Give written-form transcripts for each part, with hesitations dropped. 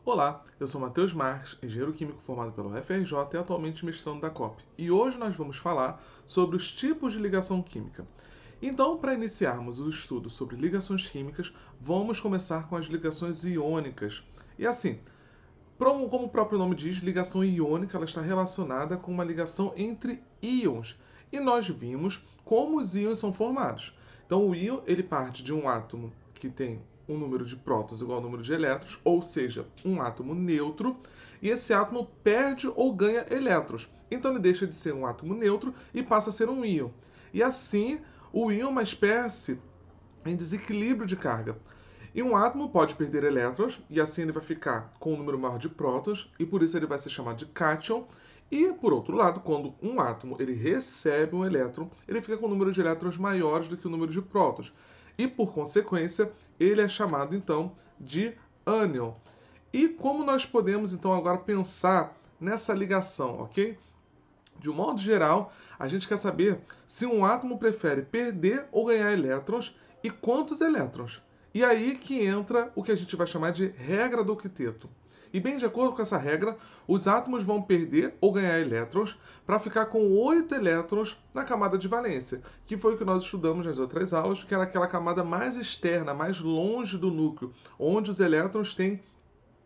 Olá, eu sou Matheus Marques, engenheiro químico formado pela UFRJ e atualmente mestrando da COP. E hoje nós vamos falar sobre os tipos de ligação química. Então, para iniciarmos o estudo sobre ligações químicas, vamos começar com as ligações iônicas. E assim, como o próprio nome diz, ligação iônica ela está relacionada com uma ligação entre íons. E nós vimos como os íons são formados. Então, o íon ele parte de um átomo que tem um número de prótons igual ao número de elétrons, ou seja, um átomo neutro, e esse átomo perde ou ganha elétrons. Então, ele deixa de ser um átomo neutro e passa a ser um íon. E assim, o íon é uma espécie em desequilíbrio de carga. E um átomo pode perder elétrons, e assim ele vai ficar com um número maior de prótons, e por isso ele vai ser chamado de cátion. E, por outro lado, quando um átomo ele recebe um elétron, ele fica com um número de elétrons maiores do que o número de prótons. E, por consequência, ele é chamado, então, de ânion. E como nós podemos, então, agora pensar nessa ligação, ok? De um modo geral, a gente quer saber se um átomo prefere perder ou ganhar elétrons e quantos elétrons. E aí que entra o que a gente vai chamar de regra do octeto. E bem de acordo com essa regra, os átomos vão perder ou ganhar elétrons para ficar com 8 elétrons na camada de valência, que foi o que nós estudamos nas outras aulas, que era aquela camada mais externa, mais longe do núcleo, onde os elétrons têm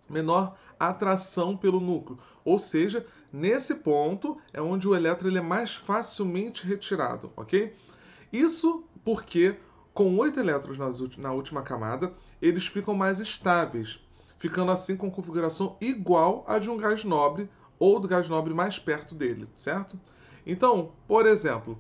menor atração pelo núcleo. Ou seja, nesse ponto é onde o elétron ele é mais facilmente retirado, ok? Isso porque com 8 elétrons na última camada, eles ficam mais estáveis, ficando assim com configuração igual à de um gás nobre ou do gás nobre mais perto dele, certo? Então, por exemplo,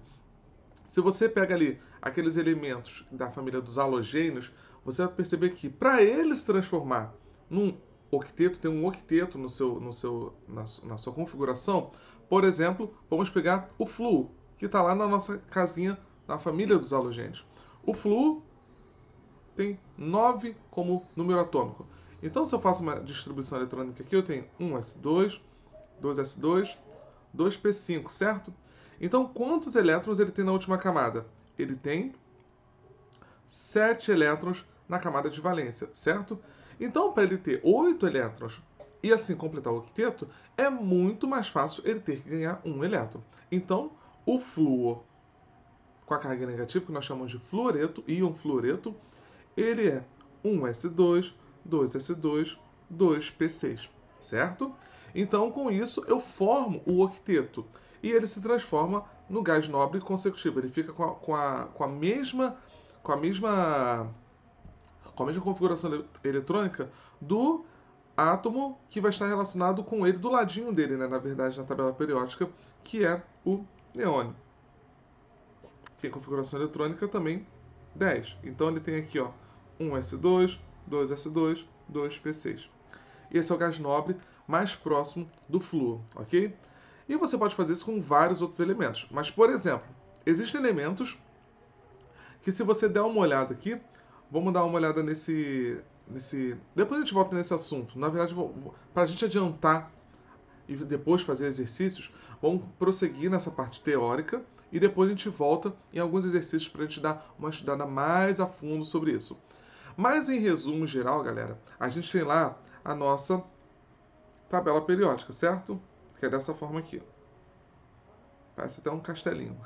se você pega ali aqueles elementos da família dos halogênios, você vai perceber que para ele se transformar num octeto, tem um octeto na sua configuração. Por exemplo, vamos pegar o flúor, que está lá na nossa casinha, na família dos halogênios. O flúor tem 9 como número atômico. Então, se eu faço uma distribuição eletrônica aqui, eu tenho 1s2, 2s2, 2p5, certo? Então, quantos elétrons ele tem na última camada? Ele tem 7 elétrons na camada de valência, certo? Então, para ele ter 8 elétrons e assim completar o octeto, é muito mais fácil ele ter que ganhar um elétron. Então, o flúor com a carga negativa, que nós chamamos de fluoreto, íon fluoreto, ele é 1s2, 2s2, 2p6, certo? Então, com isso, eu formo o octeto e ele se transforma no gás nobre consecutivo. Ele fica com a mesma configuração eletrônica do átomo que vai estar relacionado com ele, do ladinho dele, né, na verdade, na tabela periódica, que é o neônio. Tem configuração eletrônica também 10. Então ele tem aqui, ó, 1s2, 2s2, 2p6. Esse é o gás nobre mais próximo do flúor, ok? E você pode fazer isso com vários outros elementos. Mas, por exemplo, existem elementos que se você der uma olhada aqui, vamos dar uma olhada nesse. Depois a gente volta nesse assunto. Na verdade, para a gente adiantar e depois fazer exercícios, vamos prosseguir nessa parte teórica e depois a gente volta em alguns exercícios para a gente dar uma estudada mais a fundo sobre isso. Mas em resumo geral, galera, a gente tem lá a nossa tabela periódica, certo? Que é dessa forma aqui. Parece até um castelinho,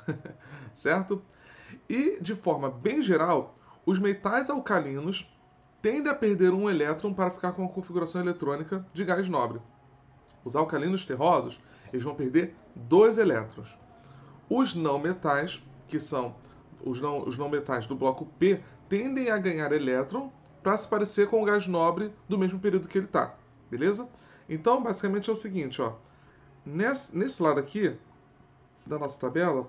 certo? E de forma bem geral, os metais alcalinos tendem a perder um elétron para ficar com a configuração eletrônica de gás nobre. Os alcalinos terrosos, eles vão perder 2 elétrons. Os não metais, que são os não metais do bloco P, tendem a ganhar elétron para se parecer com o gás nobre do mesmo período que ele está. Beleza? Então, basicamente é o seguinte, ó. Nesse lado aqui da nossa tabela,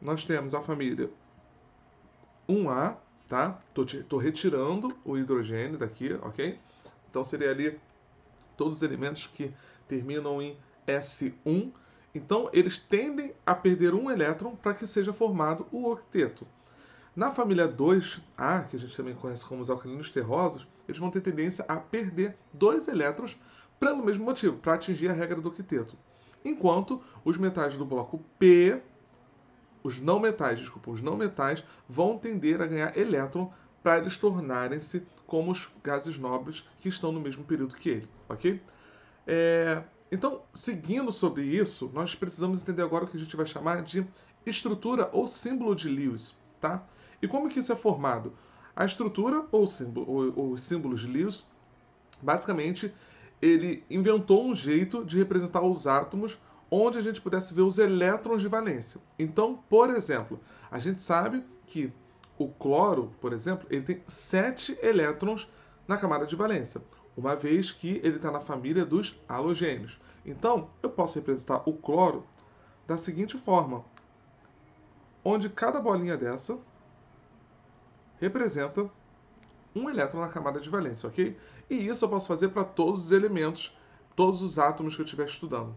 nós temos a família 1A, tá? Tô retirando o hidrogênio daqui, ok? Então seria ali todos os elementos que terminam em S1. Então eles tendem a perder um elétron para que seja formado o octeto. Na família 2A, que a gente também conhece como os alcalinos terrosos, eles vão ter tendência a perder 2 elétrons pelo mesmo motivo, para atingir a regra do octeto. Enquanto os metais do bloco P, os não metais vão tender a ganhar elétron para eles tornarem-se como os gases nobres que estão no mesmo período que ele, ok? Então, seguindo sobre isso, nós precisamos entender agora o que a gente vai chamar de estrutura ou símbolo de Lewis, tá? E como que isso é formado? A estrutura ou símbolo, ou os símbolos de Lewis, basicamente, ele inventou um jeito de representar os átomos onde a gente pudesse ver os elétrons de valência. Então, por exemplo, a gente sabe que o cloro, por exemplo, ele tem 7 elétrons na camada de valência, uma vez que ele está na família dos halogênios. Então, eu posso representar o cloro da seguinte forma, onde cada bolinha dessa representa um elétron na camada de valência, ok? E isso eu posso fazer para todos os elementos, todos os átomos que eu estiver estudando.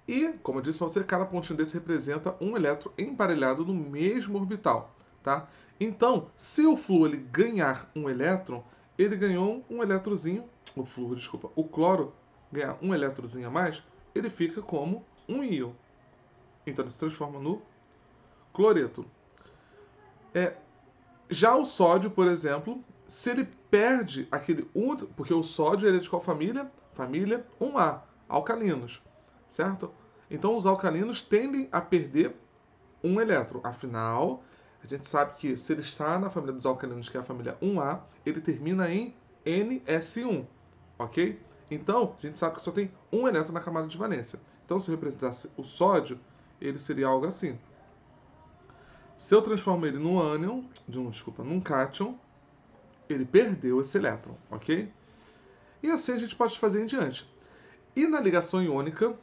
E, como eu disse para você, cada pontinho desse representa um elétron emparelhado no mesmo orbital, tá? Então, se o flúor ele ganhar um elétron, ele ganhou um elétrozinho, o flúor, desculpa, o cloro ganhar um elétrozinho a mais, ele fica como um íon. Então, ele se transforma no cloreto. Já o sódio, por exemplo, se ele perde aquele porque o sódio ele é de qual família? Família 1A, alcalinos, certo? Então os alcalinos tendem a perder um elétron. Afinal, a gente sabe que se ele está na família dos alcalinos, que é a família 1A, ele termina em NS1, ok? Então, a gente sabe que só tem um elétron na camada de valência. Então, se eu representasse o sódio, ele seria algo assim. Se eu transformo ele num ânion, num cátion, ele perdeu esse elétron, ok? E assim a gente pode fazer em diante. E na ligação iônica,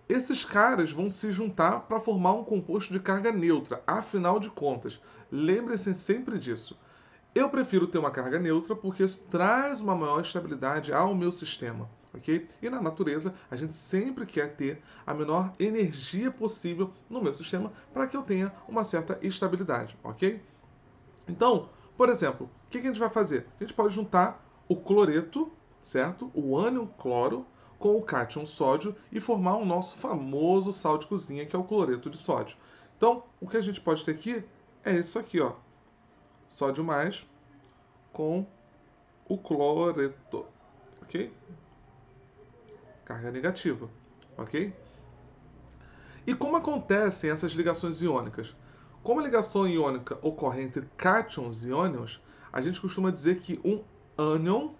esses caras vão se juntar para formar um composto de carga neutra, afinal de contas. Lembrem-se sempre disso. Eu prefiro ter uma carga neutra porque isso traz uma maior estabilidade ao meu sistema, ok? E na natureza, a gente sempre quer ter a menor energia possível no meu sistema para que eu tenha uma certa estabilidade, ok? Então, por exemplo, o que a gente vai fazer? A gente pode juntar o cloreto, certo? O ânion cloro com o cátion sódio e formar o nosso famoso sal de cozinha, que é o cloreto de sódio. Então, o que a gente pode ter aqui é isso aqui, ó. Sódio mais com o cloreto, ok? Carga negativa, ok? E como acontecem essas ligações iônicas? Como a ligação iônica ocorre entre cátions e ânions, a gente costuma dizer que um ânion,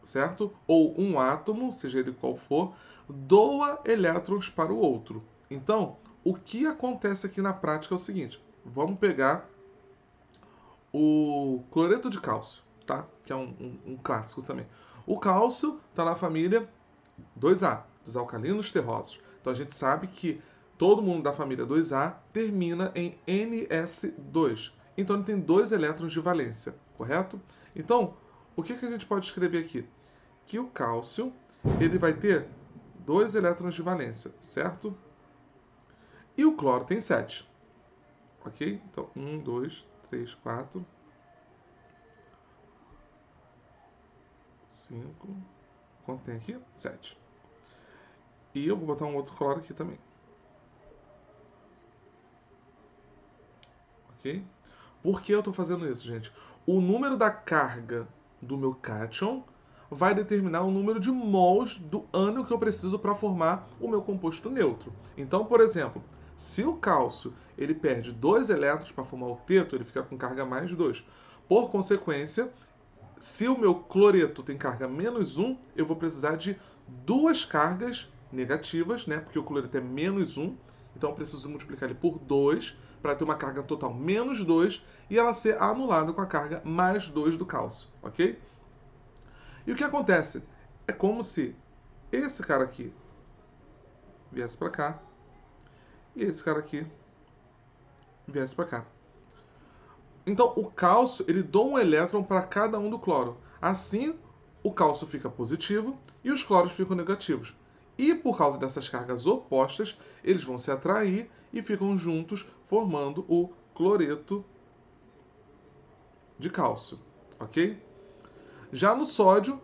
certo? Ou um átomo, seja ele qual for, doa elétrons para o outro. Então, o que acontece aqui na prática é o seguinte: vamos pegar o cloreto de cálcio, tá? Que é um clássico também. O cálcio está na família 2A, dos alcalinos terrosos. Então a gente sabe que todo mundo da família 2A termina em Ns2. Então ele tem 2 elétrons de valência, correto? Então, o que a gente pode escrever aqui? Que o cálcio ele vai ter 2 elétrons de valência, certo? E o cloro tem 7. Ok? Então, 1, 2, 3, 4, 5. Quanto tem aqui? 7. E eu vou botar um outro cloro aqui também. Ok? Por que eu estou fazendo isso, gente? O número da carga do meu cátion vai determinar o número de mols do ânion que eu preciso para formar o meu composto neutro. Então, por exemplo, se o cálcio ele perde 2 elétrons para formar o octeto, ele fica com carga mais 2. Por consequência, se o meu cloreto tem carga menos 1, eu vou precisar de 2 cargas negativas, né? Porque o cloreto é menos 1, então eu preciso multiplicar ele por 2 para ter uma carga total menos 2 e ela ser anulada com a carga mais 2 do cálcio, ok? E o que acontece? É como se esse cara aqui viesse para cá e esse cara aqui viesse para cá. Então o cálcio ele doa um elétron para cada um do cloro. Assim, o cálcio fica positivo e os cloros ficam negativos. E por causa dessas cargas opostas, eles vão se atrair e ficam juntos, formando o cloreto de cálcio, ok? Já no sódio,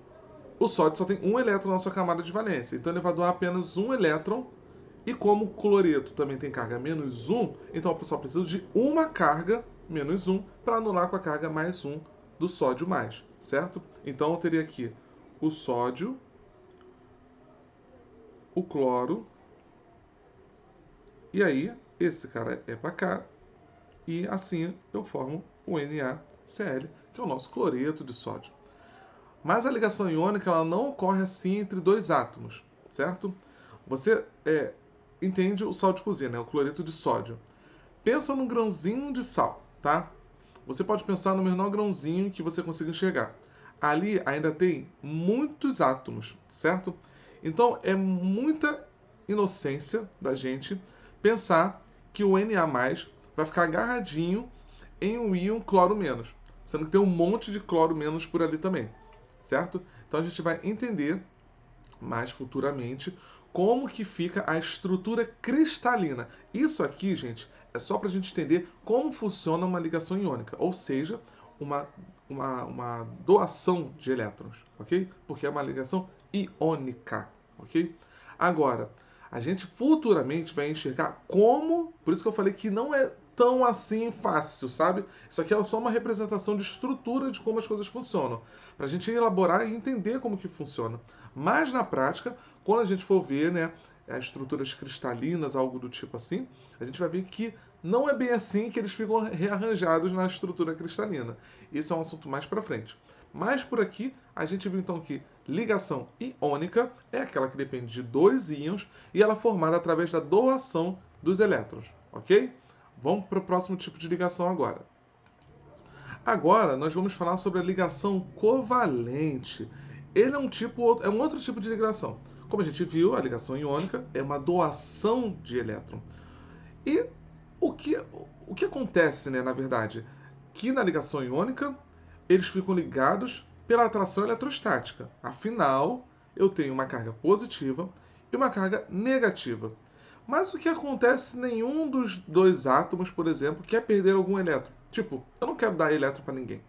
o sódio só tem um elétron na sua camada de valência, então ele vai doar apenas um elétron. E como o cloreto também tem carga menos 1, então eu só preciso de uma carga menos 1 para anular com a carga mais 1 do sódio mais, certo? Então eu teria aqui o sódio, o cloro, e aí esse cara é para cá, e assim eu formo o NaCl, que é o nosso cloreto de sódio. Mas a ligação iônica ela não ocorre assim entre dois átomos, certo? Você entende o sal de cozinha, né? O cloreto de sódio. Pensa num grãozinho de sal, tá? Você pode pensar no menor grãozinho que você consiga enxergar. Ali ainda tem muitos átomos, certo? Então é muita inocência da gente pensar que o Na+ vai ficar agarradinho em um íon cloro menos, sendo que tem um monte de cloro menos por ali também, certo? Então a gente vai entender mais futuramente como que fica a estrutura cristalina. Isso aqui, gente, é só para a gente entender como funciona uma ligação iônica, ou seja, uma doação de elétrons, ok? Porque é uma ligação iônica, ok? Agora, a gente futuramente vai enxergar como, por isso que eu falei que não é tão assim fácil, sabe? Isso aqui é só uma representação de estrutura de como as coisas funcionam, para a gente elaborar e entender como que funciona. Mas na prática, quando a gente for ver, né, as estruturas cristalinas, algo do tipo assim, a gente vai ver que não é bem assim que eles ficam rearranjados na estrutura cristalina. Isso é um assunto mais para frente. Mas por aqui a gente viu então que ligação iônica é aquela que depende de dois íons e ela é formada através da doação dos elétrons, ok? Vamos para o próximo tipo de ligação agora. Agora nós vamos falar sobre a ligação covalente. Ele é um outro tipo de ligação. Como a gente viu, a ligação iônica é uma doação de elétron. E o que, o que acontece, né, na verdade? Que na ligação iônica eles ficam ligados pela atração eletrostática. Afinal, eu tenho uma carga positiva e uma carga negativa. Mas o que acontece se nenhum dos dois átomos, por exemplo, quer perder algum elétron? Tipo, eu não quero dar elétron para ninguém.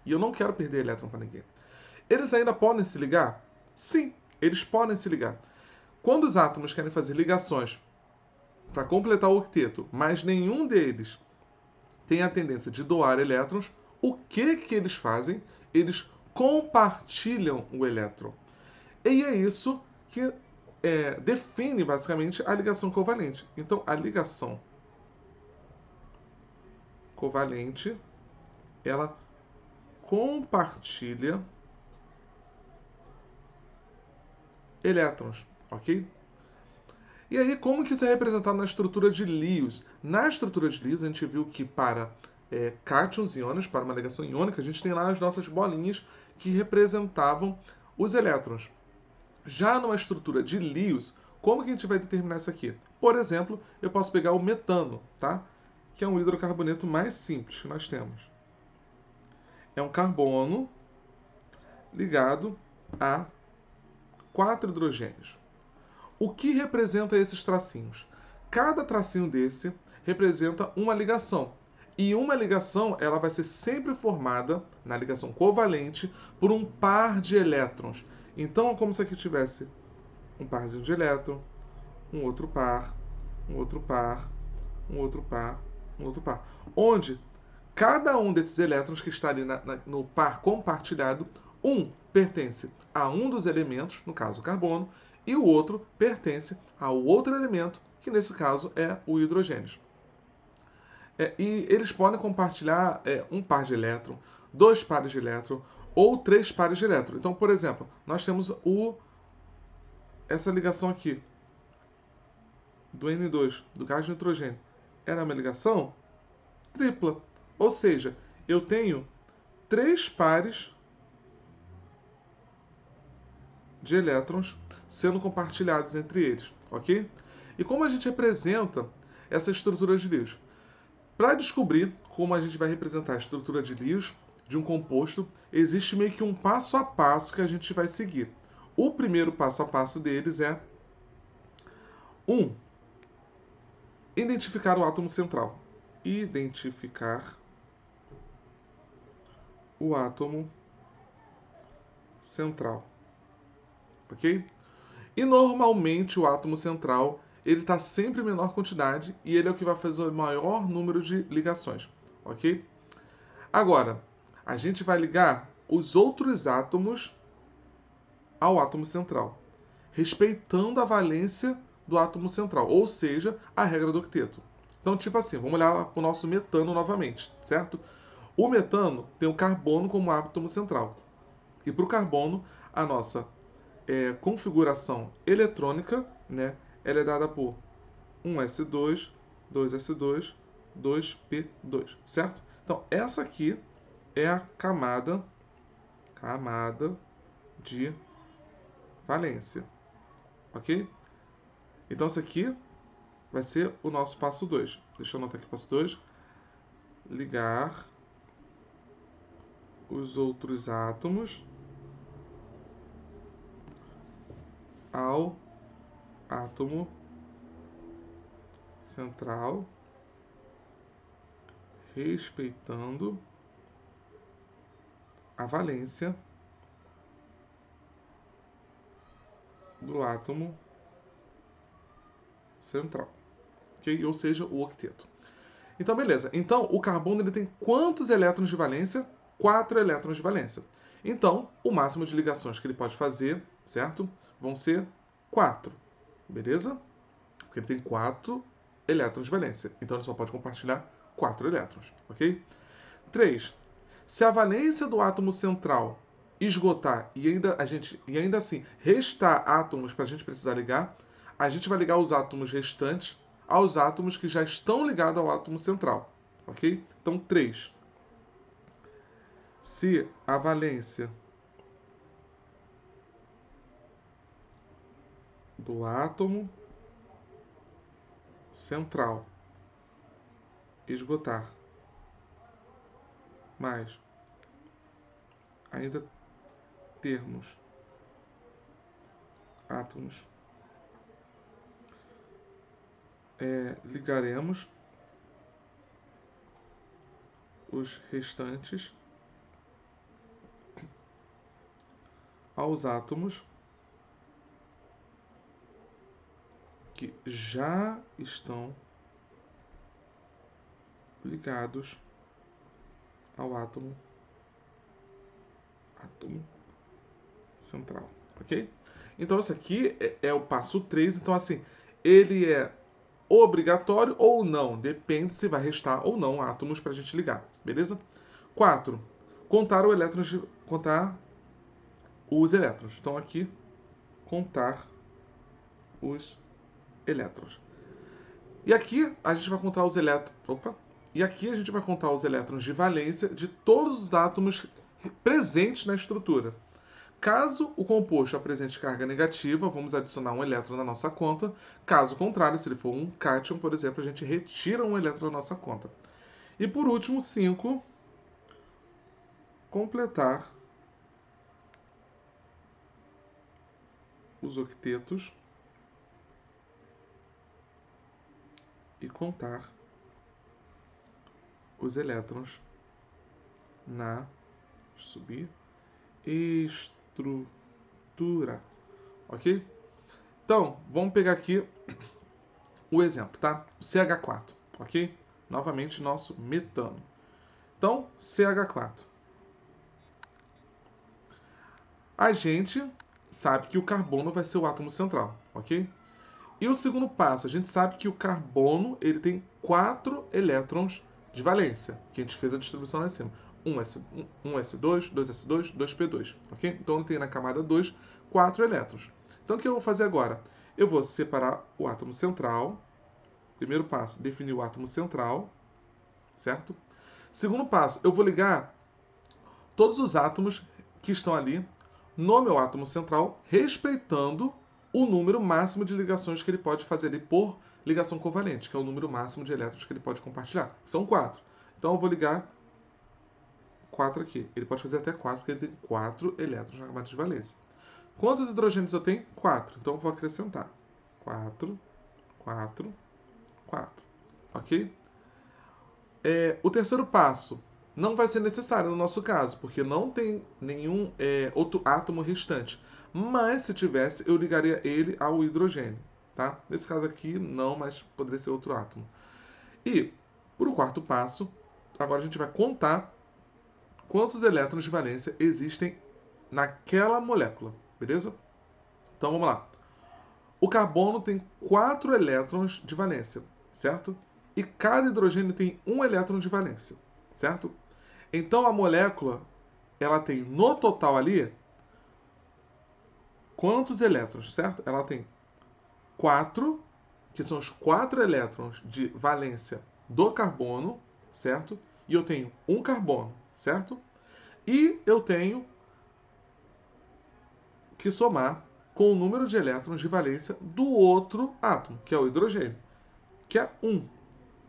E eu não quero perder elétron para ninguém. Eles ainda podem se ligar? Sim, eles podem se ligar. Quando os átomos querem fazer ligações para completar o octeto, mas nenhum deles tem a tendência de doar elétrons, o que eles fazem? Eles compartilham o elétron. E é isso que define basicamente a ligação covalente. Então, a ligação covalente ela compartilha elétrons, ok? E aí, como que isso é representado na estrutura de Lewis? Na estrutura de Lewis, a gente viu que para cátions e íons, para uma ligação iônica, a gente tem lá as nossas bolinhas que representavam os elétrons. Já numa estrutura de Lewis, como que a gente vai determinar isso aqui? Por exemplo, eu posso pegar o metano, tá? Que é um hidrocarboneto mais simples que nós temos. É um carbono ligado a 4 hidrogênios. O que representa esses tracinhos? Cada tracinho desse representa uma ligação. E uma ligação ela vai ser sempre formada, na ligação covalente, por um par de elétrons. Então é como se aqui tivesse um parzinho de elétron, um outro par, um outro par, um outro par, um outro par. Onde cada um desses elétrons que está ali no par compartilhado, um pertence a um dos elementos, no caso o carbono, e o outro pertence ao outro elemento, que nesse caso é o hidrogênio. E eles podem compartilhar um par de elétron, dois pares de elétron ou três pares de elétron. Então, por exemplo, nós temos essa ligação aqui do N2, do gás de nitrogênio. Ela é uma ligação tripla. Ou seja, eu tenho três pares de elétrons sendo compartilhados entre eles, ok? E como a gente representa essa estrutura de Lewis? Para descobrir como a gente vai representar a estrutura de Lewis de um composto, existe meio que um passo a passo que a gente vai seguir. O primeiro passo a passo deles é identificar o átomo central. Identificar o átomo central. Ok? E normalmente o átomo central ele está sempre em menor quantidade e ele é o que vai fazer o maior número de ligações. ok? Agora, a gente vai ligar os outros átomos ao átomo central, respeitando a valência do átomo central, ou seja, a regra do octeto. Então, tipo assim, vamos olhar para o nosso metano novamente, certo? O metano tem o carbono como átomo central. E para o carbono, a nossa configuração eletrônica, né, ela é dada por 1s2, 2s2, 2p2, certo? Então, essa aqui é a camada de valência, ok? Então, isso aqui vai ser o nosso passo 2. Deixa eu anotar aqui o passo 2. Ligar os outros átomos ao átomo central, respeitando a valência do átomo central, ok? Ou seja, o octeto. Então, beleza. Então, o carbono ele tem quantos elétrons de valência? 4 elétrons de valência. Então, o máximo de ligações que ele pode fazer, certo? Vão ser 4, beleza? Porque ele tem 4 elétrons de valência. Então, ele só pode compartilhar 4 elétrons, ok? 3. Se a valência do átomo central esgotar e ainda assim restar átomos para a gente precisar ligar, a gente vai ligar os átomos restantes aos átomos que já estão ligados ao átomo central, ok? Então, 3. Se a valência do átomo central esgotar, mas ainda termos átomos, ligaremos os restantes aos átomos que já estão ligados ao átomo central, ok? Então, esse aqui é o passo 3. Então, assim, ele é obrigatório ou não, depende se vai restar ou não átomos para a gente ligar, beleza? 4. Contar os elétrons. Então, aqui, contar os elétrons. E aqui a gente vai contar os elétrons. E aqui a gente vai contar os elétrons de valência de todos os átomos presentes na estrutura. Caso o composto apresente carga negativa, vamos adicionar um elétron na nossa conta. Caso contrário, se ele for um cátion, por exemplo, a gente retira um elétron da nossa conta. E por último, 5. Completar os octetos e contar os elétrons na estrutura, ok? Então, vamos pegar aqui o exemplo, tá? O CH4, ok? Novamente, nosso metano. Então, CH4. A gente sabe que o carbono vai ser o átomo central, ok? E o segundo passo, a gente sabe que o carbono ele tem 4 elétrons de valência, que a gente fez a distribuição lá em cima. 1s2, 2s2, 2p2, ok? Então ele tem na camada 2 4 elétrons. Então o que eu vou fazer agora? Eu vou separar o átomo central. Primeiro passo, definir o átomo central, certo? Segundo passo, eu vou ligar todos os átomos que estão ali no meu átomo central, respeitando o número máximo de ligações que ele pode fazer ali por ligação covalente, que é o número máximo de elétrons que ele pode compartilhar. São 4. Então eu vou ligar 4 aqui. Ele pode fazer até 4, porque ele tem 4 elétrons na camada de valência. Quantos hidrogênios eu tenho? 4. Então eu vou acrescentar. 4, 4, 4. Ok? O terceiro passo não vai ser necessário no nosso caso, porque não tem nenhum outro átomo restante. Mas se tivesse, eu ligaria ele ao hidrogênio. Tá? Nesse caso aqui, não, mas poderia ser outro átomo. E, para o quarto passo, agora a gente vai contar quantos elétrons de valência existem naquela molécula, beleza? Então vamos lá. O carbono tem 4 elétrons de valência, certo? E cada hidrogênio tem 1 elétron de valência, certo? Então a molécula, ela tem no total ali quantos elétrons, certo? Ela tem 4, que são os 4 elétrons de valência do carbono, certo? E eu tenho um carbono, certo? E eu tenho que somar com o número de elétrons de valência do outro átomo, que é o hidrogênio, que é 1.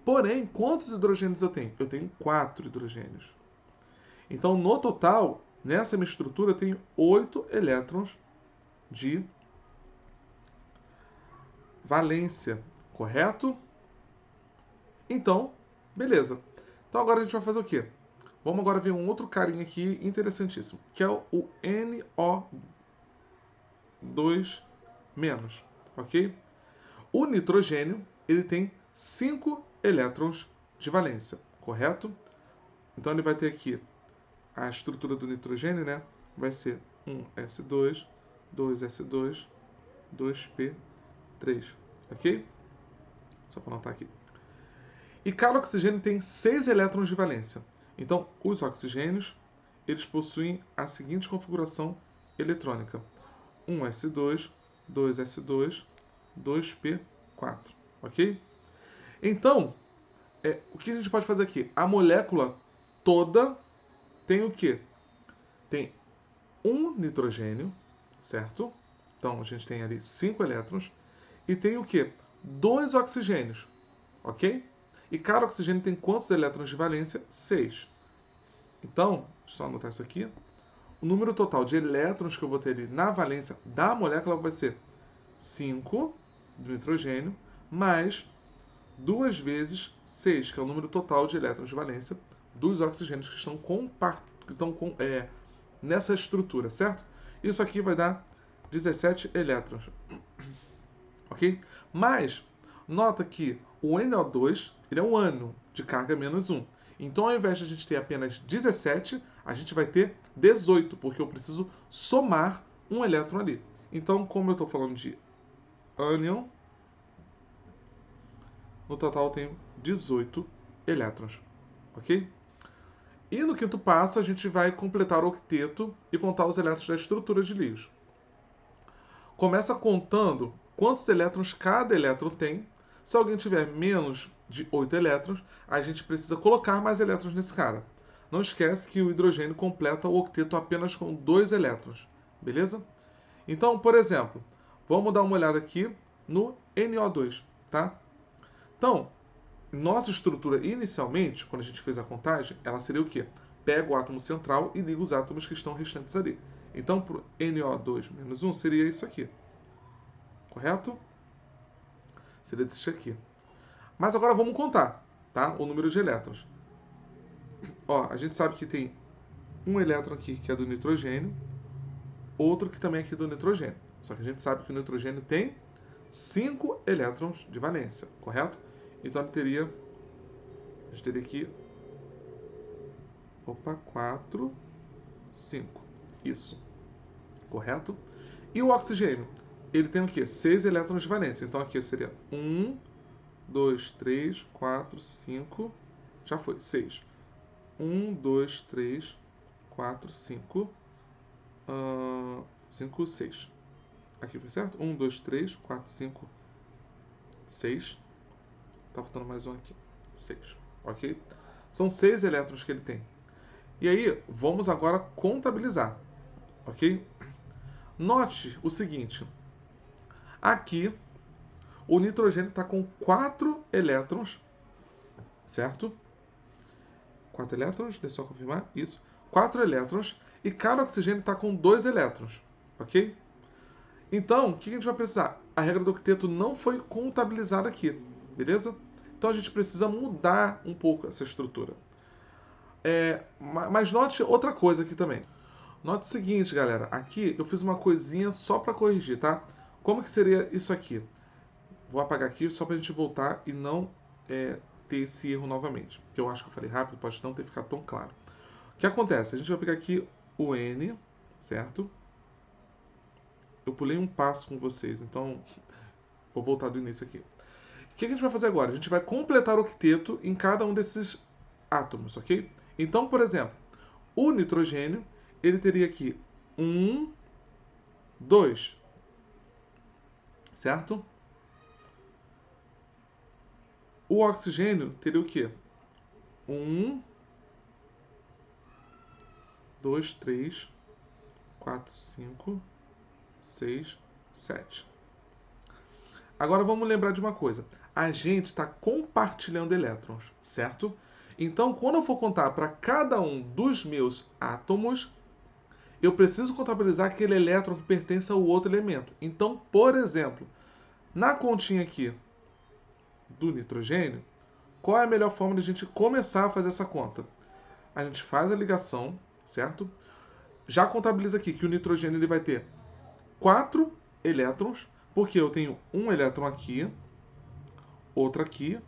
Porém, quantos hidrogênios eu tenho? Eu tenho 4 hidrogênios. Então, no total, nessa minha estrutura, eu tenho 8 elétrons de valência, correto? Então, beleza. Então agora a gente vai fazer o quê? Vamos agora ver um outro carinha aqui interessantíssimo, que é o NO2-, ok? O nitrogênio, ele tem 5 elétrons de valência, correto? Então ele vai ter aqui a estrutura do nitrogênio, né? Vai ser 1s2, 2s2, 2p3, ok? Só para anotar aqui. E cada oxigênio tem 6 elétrons de valência. Então, os oxigênios, eles possuem a seguinte configuração eletrônica: 1s2, 2s2, 2p4, ok? Então, o que a gente pode fazer aqui? A molécula toda tem o quê? Tem um nitrogênio, certo? Então, a gente tem ali 5 elétrons. E tem o quê? 2 oxigênios, ok? E cada oxigênio tem quantos elétrons de valência? 6. Então, deixa eu só anotar isso aqui. O número total de elétrons que eu vou ter ali na valência da molécula vai ser 5 do nitrogênio, mais 2 vezes 6, que é o número total de elétrons de valência dos oxigênios que estão, nessa estrutura, certo? Isso aqui vai dar 17 elétrons, ok? Mas, nota que o NO2 ele é um ânion de carga menos 1. Então, ao invés de a gente ter apenas 17, a gente vai ter 18, porque eu preciso somar um elétron ali. Então, como eu estou falando de ânion, no total eu tenho 18 elétrons, ok? E no quinto passo, a gente vai completar o octeto e contar os elétrons da estrutura de Lewis. Começa contando quantos elétrons cada elétron tem. Se alguém tiver menos de 8 elétrons, a gente precisa colocar mais elétrons nesse cara. Não esquece que o hidrogênio completa o octeto apenas com 2 elétrons, beleza? Então, por exemplo, vamos dar uma olhada aqui no NO2, tá? Então, nossa estrutura inicialmente, quando a gente fez a contagem, ela seria o quê? Pega o átomo central e liga os átomos que estão restantes ali. Então, para o NO2 menos 1 seria isso aqui. Correto? Seria desse aqui. Mas agora vamos contar, tá? O número de elétrons. Ó, a gente sabe que tem um elétron aqui que é do nitrogênio, outro que também é aqui do nitrogênio. Só que a gente sabe que o nitrogênio tem 5 elétrons de valência, correto? Então a gente teria aqui 4, 5. Isso. Correto? E o oxigênio? Ele tem o quê? 6 elétrons de valência. Então aqui seria 1, 2, 3, 4, 5. Já foi, 6. 1, 2, 3, 4, 5. 5, 6. Aqui foi certo? 1, 2, 3, 4, 5, 6. Tá faltando mais um aqui. 6. Ok? São 6 elétrons que ele tem. E aí, vamos agora contabilizar. Ok? Note o seguinte. Aqui, o nitrogênio está com 4 elétrons, certo? 4 elétrons, deixa eu só confirmar. Isso. 4 elétrons. E cada oxigênio está com 2 elétrons. Ok? Então, o que a gente vai precisar? A regra do octeto não foi contabilizada aqui. Beleza? Então, a gente precisa mudar um pouco essa estrutura. Mas note outra coisa aqui também. Note o seguinte, galera. Aqui eu fiz uma coisinha só para corrigir, tá? Como que seria isso aqui? Vou apagar aqui só para a gente voltar e não ter esse erro novamente. Que eu acho que eu falei rápido, pode não ter ficado tão claro. O que acontece? A gente vai pegar aqui o N, certo? Eu pulei um passo com vocês, então vou voltar do início aqui. O que a gente vai fazer agora? A gente vai completar o octeto em cada um desses átomos, ok? Então, por exemplo, o nitrogênio, ele teria aqui 1, 2, certo? O oxigênio teria o quê? 1, 2, 3, 4, 5, 6, 7. Agora vamos lembrar de uma coisa. A gente está compartilhando elétrons, certo? Então, quando eu for contar para cada um dos meus átomos, eu preciso contabilizar aquele elétron que pertence ao outro elemento. Então, por exemplo, na continha aqui do nitrogênio, qual é a melhor forma de a gente começar a fazer essa conta? A gente faz a ligação, certo? Já contabiliza aqui que o nitrogênio ele vai ter 4 elétrons, porque eu tenho um elétron aqui, outro aqui,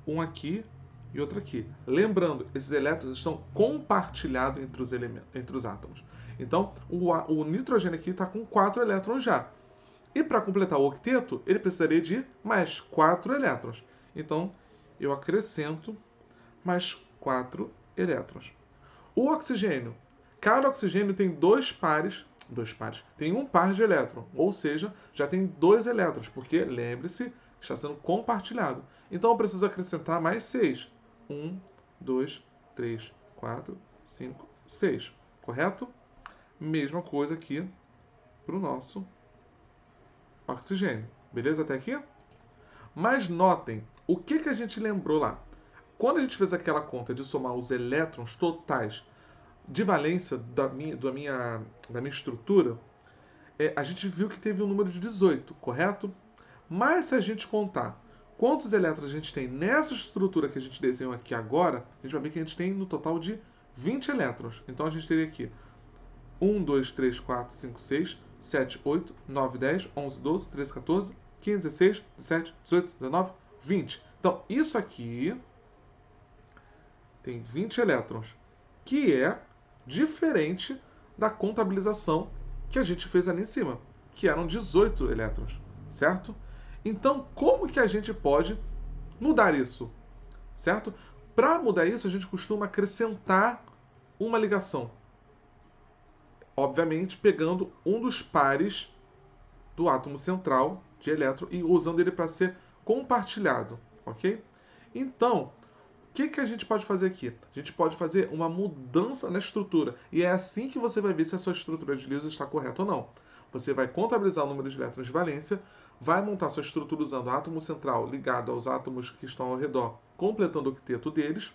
um aqui e outro aqui. Lembrando, esses elétrons estão compartilhados entre os átomos. Então, o nitrogênio aqui está com 4 elétrons já. E para completar o octeto, ele precisaria de mais 4 elétrons. Então, eu acrescento mais 4 elétrons. O oxigênio. Cada oxigênio tem dois pares, tem um par de elétrons, ou seja, já tem 2 elétrons, porque, lembre-se, está sendo compartilhado. Então eu preciso acrescentar mais 6. 1, 2, 3, 4, 5, 6. Correto? Mesma coisa aqui para o nosso oxigênio. Beleza até aqui? Mas notem, o que a gente lembrou lá? Quando a gente fez aquela conta de somar os elétrons totais de valência da minha estrutura, a gente viu que teve um número de 18, correto? Mas se a gente contar quantos elétrons a gente tem nessa estrutura que a gente desenhou aqui agora, a gente vai ver que a gente tem no total de 20 elétrons. Então a gente teria aqui 1, 2, 3, 4, 5, 6, 7, 8, 9, 10, 11, 12, 13, 14, 15, 16, 17, 18, 19, 20. Então isso aqui tem 20 elétrons, que é diferente da contabilização que a gente fez ali em cima, que eram 18 elétrons, certo? Então, como que a gente pode mudar isso, certo? Para mudar isso, a gente costuma acrescentar uma ligação. Obviamente, pegando um dos pares do átomo central de elétron e usando ele para ser compartilhado, ok? Então, o que a gente pode fazer aqui? A gente pode fazer uma mudança na estrutura. E é assim que você vai ver se a sua estrutura de Lewis está correta ou não. Você vai contabilizar o número de elétrons de valência, vai montar sua estrutura usando o átomo central ligado aos átomos que estão ao redor, completando o octeto deles,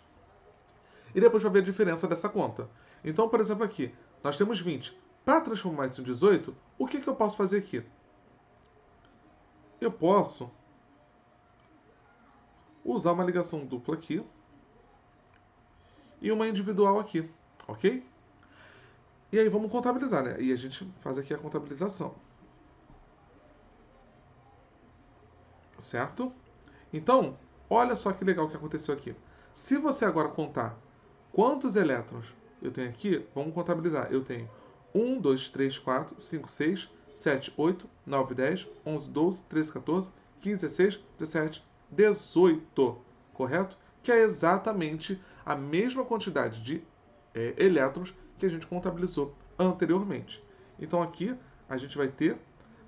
e depois vai ver a diferença dessa conta. Então, por exemplo, aqui, nós temos 20. Para transformar isso em 18, o que eu posso fazer aqui? Eu posso usar uma ligação dupla aqui, e uma individual aqui, ok? E aí vamos contabilizar, né? E a gente faz aqui a contabilização. Certo? Então, olha só que legal que aconteceu aqui. Se você agora contar quantos elétrons eu tenho aqui, vamos contabilizar. Eu tenho 1, 2, 3, 4, 5, 6, 7, 8, 9, 10, 11, 12, 13, 14, 15, 16, 17, 18. Correto? Que é exatamente a mesma quantidade de elétrons que a gente contabilizou anteriormente. Então aqui a gente vai ter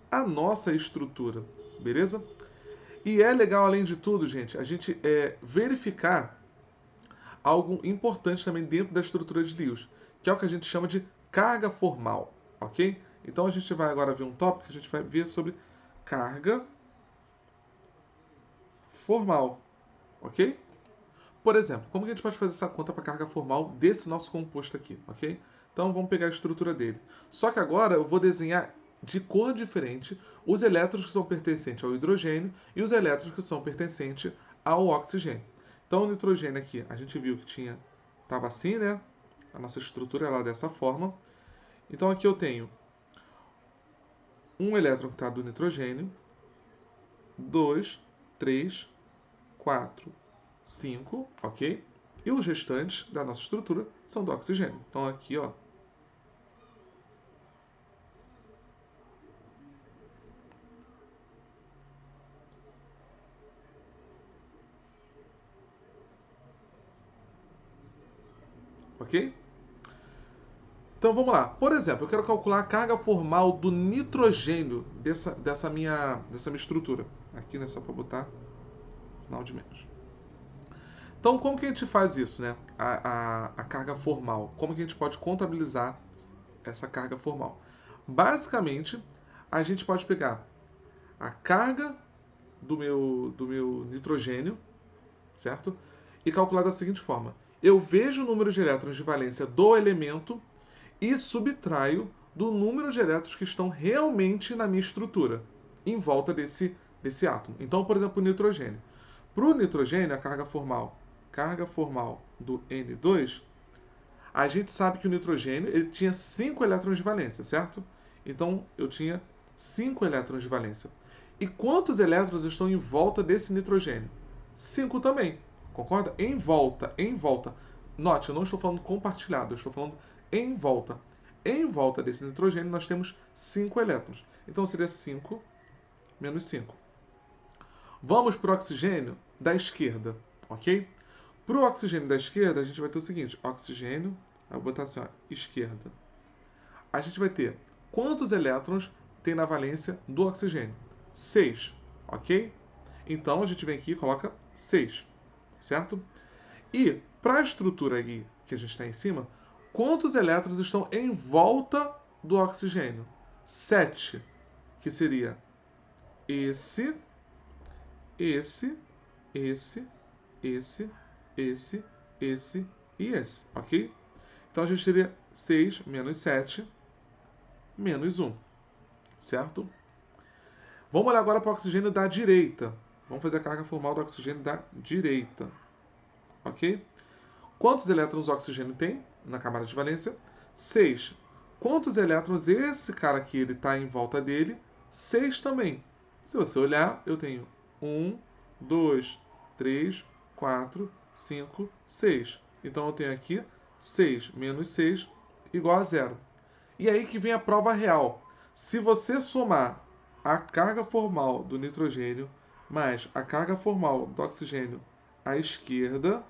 a nossa estrutura, beleza? E é legal, além de tudo, gente, a gente verificar algo importante também dentro da estrutura de Lewis, que é o que a gente chama de carga formal, ok? Então a gente vai agora ver um tópico que a gente vai ver sobre carga formal, ok? Por exemplo, como que a gente pode fazer essa conta para carga formal desse nosso composto aqui, ok? Então vamos pegar a estrutura dele. Só que agora eu vou desenhar de cor diferente os elétrons que são pertencentes ao hidrogênio e os elétrons que são pertencentes ao oxigênio. Então o nitrogênio aqui, a gente viu que estava assim, né? A nossa estrutura é dessa forma. Então aqui eu tenho um elétron que está do nitrogênio, 2, 3, 4, 5, ok? E os restantes da nossa estrutura são do oxigênio. Então aqui, ó, ok? Então vamos lá. Por exemplo, eu quero calcular a carga formal do nitrogênio dessa minha estrutura. Aqui, né, só para botar sinal de menos. Então, como que a gente faz isso, né? A carga formal. Como que a gente pode contabilizar essa carga formal? Basicamente, a gente pode pegar a carga do meu nitrogênio, certo? E calcular da seguinte forma. Eu vejo o número de elétrons de valência do elemento e subtraio do número de elétrons que estão realmente na minha estrutura, em volta desse átomo. Então, por exemplo, o nitrogênio. Para o nitrogênio, a carga formal do N2, a gente sabe que o nitrogênio ele tinha 5 elétrons de valência, certo? Então, eu tinha 5 elétrons de valência. E quantos elétrons estão em volta desse nitrogênio? 5 também. Concorda? Em volta, em volta. Note, eu não estou falando compartilhado, eu estou falando em volta. Em volta desse nitrogênio nós temos 5 elétrons. Então seria 5 menos 5. Vamos para o oxigênio da esquerda, ok? Para o oxigênio da esquerda, a gente vai ter o seguinte: oxigênio, vou botar assim, ó, esquerda. A gente vai ter quantos elétrons tem na valência do oxigênio? 6, ok? Então a gente vem aqui e coloca 6, certo? E para a estrutura aí que a gente está em cima, quantos elétrons estão em volta do oxigênio? 7, que seria esse, esse, esse, esse, esse e esse, ok? Então a gente teria 6 menos 7 menos 1, certo? Vamos olhar agora para o oxigênio da direita. Vamos fazer a carga formal do oxigênio da direita, ok? Quantos elétrons o oxigênio tem na camada de valência? 6. Quantos elétrons esse cara aqui está em volta dele? 6 também. Se você olhar, eu tenho 1, 2, 3, 4, 5, 6. Então eu tenho aqui 6 menos 6 igual a 0. E aí que vem a prova real. Se você somar a carga formal do nitrogênio mais a carga formal do oxigênio à esquerda,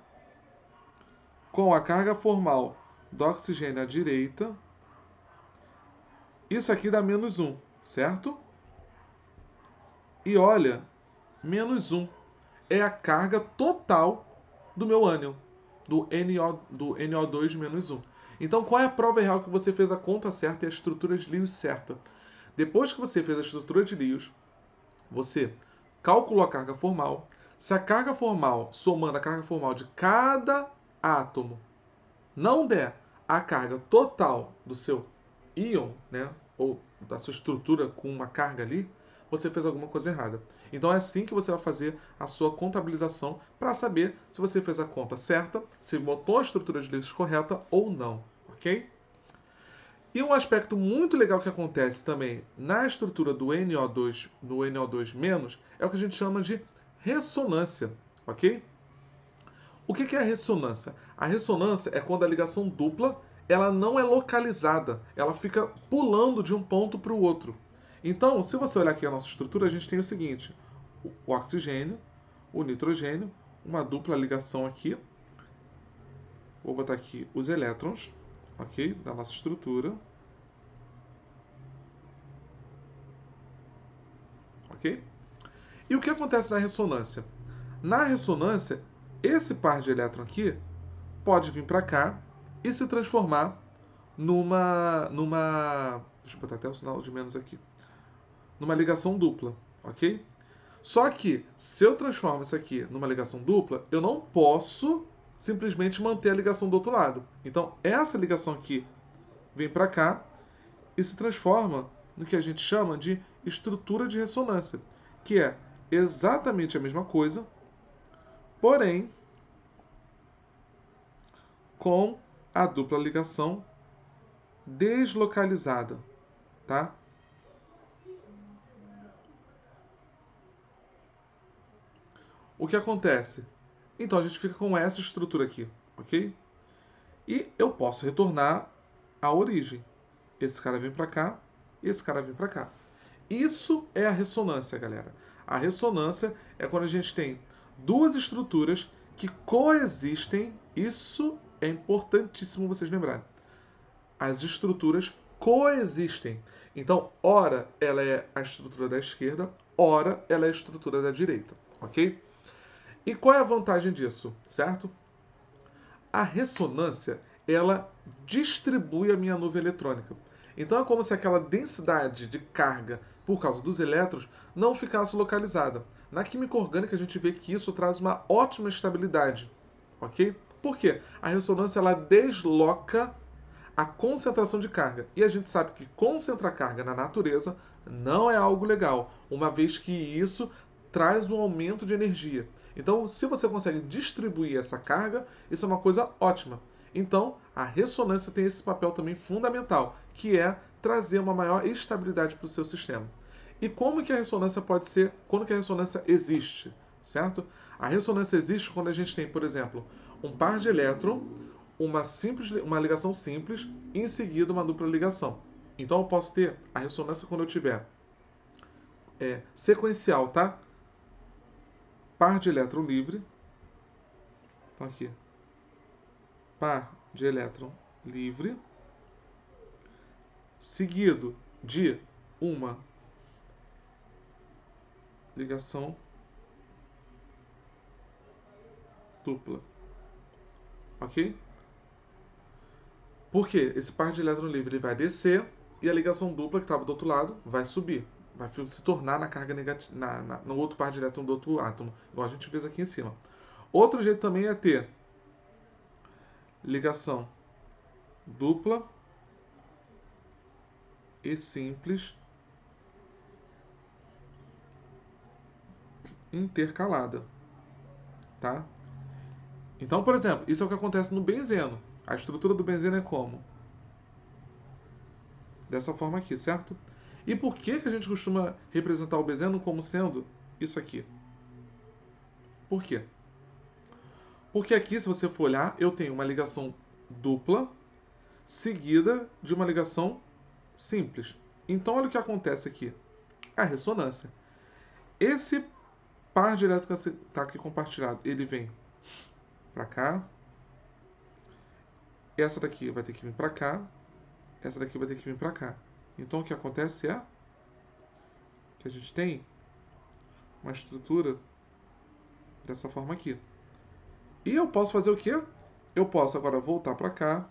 com a carga formal do oxigênio à direita, isso aqui dá menos 1, certo? E olha, menos 1 é a carga total do meu ânion, do NO2 menos 1. Então, qual é a prova real que você fez a conta certa e a estrutura de Lewis certa? Depois que você fez a estrutura de Lewis, você calculou a carga formal. Se a carga formal, somando a carga formal de cada átomo, não der a carga total do seu íon, né, ou da sua estrutura com uma carga ali, você fez alguma coisa errada. Então é assim que você vai fazer a sua contabilização para saber se você fez a conta certa, se botou a estrutura de Lewis correta ou não, ok? E um aspecto muito legal que acontece também na estrutura do NO2, no NO2-, é o que a gente chama de ressonância, ok? O que é a ressonância? A ressonância é quando a ligação dupla ela não é localizada, ela fica pulando de um ponto para o outro. Então, se você olhar aqui a nossa estrutura, a gente tem o seguinte: o oxigênio, o nitrogênio, uma dupla ligação aqui. Vou botar aqui os elétrons, ok? Da nossa estrutura. Ok? E o que acontece na ressonância? Na ressonância, esse par de elétron aqui pode vir para cá e se transformar numa. Deixa eu botar até o sinal de menos aqui. Numa ligação dupla, ok? Só que, se eu transformo isso aqui numa ligação dupla, eu não posso simplesmente manter a ligação do outro lado. Então, essa ligação aqui vem para cá e se transforma no que a gente chama de estrutura de ressonância, que é exatamente a mesma coisa, porém com a dupla ligação deslocalizada, tá? O que acontece? Então a gente fica com essa estrutura aqui, ok? E eu posso retornar à origem. Esse cara vem para cá, esse cara vem para cá. Isso é a ressonância, galera. A ressonância é quando a gente tem duas estruturas que coexistem. Isso é importantíssimo vocês lembrarem. As estruturas coexistem. Então, ora ela é a estrutura da esquerda, ora ela é a estrutura da direita, ok? E qual é a vantagem disso, certo? A ressonância, ela distribui a minha nuvem eletrônica. Então é como se aquela densidade de carga por causa dos elétrons não ficasse localizada. Na química orgânica a gente vê que isso traz uma ótima estabilidade, ok? Por quê? A ressonância ela desloca a concentração de carga. E a gente sabe que concentrar carga na natureza não é algo legal, uma vez que isso traz um aumento de energia. Então, se você consegue distribuir essa carga, isso é uma coisa ótima. Então, a ressonância tem esse papel também fundamental, que é trazer uma maior estabilidade para o seu sistema. E como que a ressonância pode ser, quando que a ressonância existe, certo? A ressonância existe quando a gente tem, por exemplo, um par de elétron, uma ligação simples e em seguida uma dupla ligação. Então eu posso ter a ressonância quando eu tiver sequencial, tá? Par de elétron livre. Então aqui. Par de elétron livre. Seguido de uma ligação dupla. Ok? Porque esse par de elétron livre ele vai descer e a ligação dupla que estava do outro lado vai subir. Vai se tornar na carga negativa, no outro par de elétron do outro átomo, igual a gente fez aqui em cima. Outro jeito também é ter ligação dupla e simples intercalada, tá? Então, por exemplo, isso é o que acontece no benzeno. A estrutura do benzeno é como? Dessa forma aqui, certo? E por que a gente costuma representar o benzeno como sendo isso aqui? Por quê? Porque aqui, se você for olhar, eu tenho uma ligação dupla seguida de uma ligação simples. Então, olha o que acontece aqui. A ressonância. Esse par de elétrons que está aqui compartilhado, ele vem para cá. Essa daqui vai ter que vir para cá. Essa daqui vai ter que vir para cá. Então, o que acontece é que a gente tem uma estrutura dessa forma aqui. E eu posso fazer o quê? Eu posso agora voltar para cá,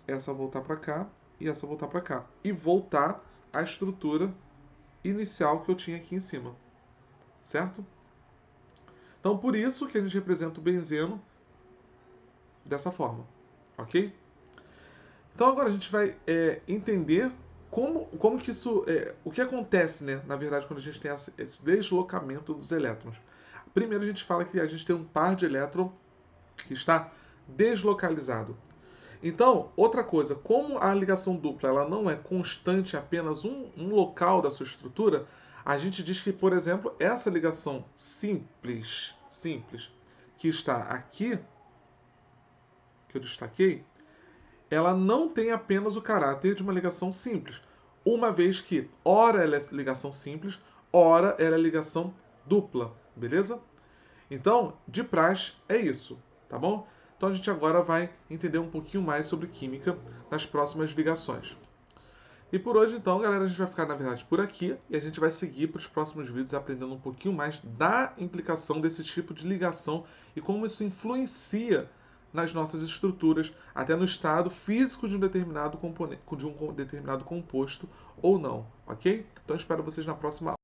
essa voltar para cá e essa voltar para cá. E voltar à estrutura inicial que eu tinha aqui em cima. Certo? Então, por isso que a gente representa o benzeno dessa forma. Ok? Então, agora a gente vai entender como que isso... o que acontece, né, na verdade, quando a gente tem esse deslocamento dos elétrons. Primeiro, a gente fala que a gente tem um par de elétrons que está deslocalizado. Então, outra coisa, como a ligação dupla ela não é constante, apenas um local da sua estrutura, a gente diz que, por exemplo, essa ligação simples, que está aqui, que eu destaquei, ela não tem apenas o caráter de uma ligação simples, uma vez que, ora ela é ligação simples, ora ela é ligação dupla, beleza? Então, de praxe, é isso, tá bom? Então a gente agora vai entender um pouquinho mais sobre química nas próximas ligações. E por hoje, então, galera, a gente vai ficar, na verdade, por aqui e a gente vai seguir para os próximos vídeos aprendendo um pouquinho mais da implicação desse tipo de ligação e como isso influencia nas nossas estruturas, até no estado físico de um determinado composto ou não, ok? Então espero vocês na próxima aula.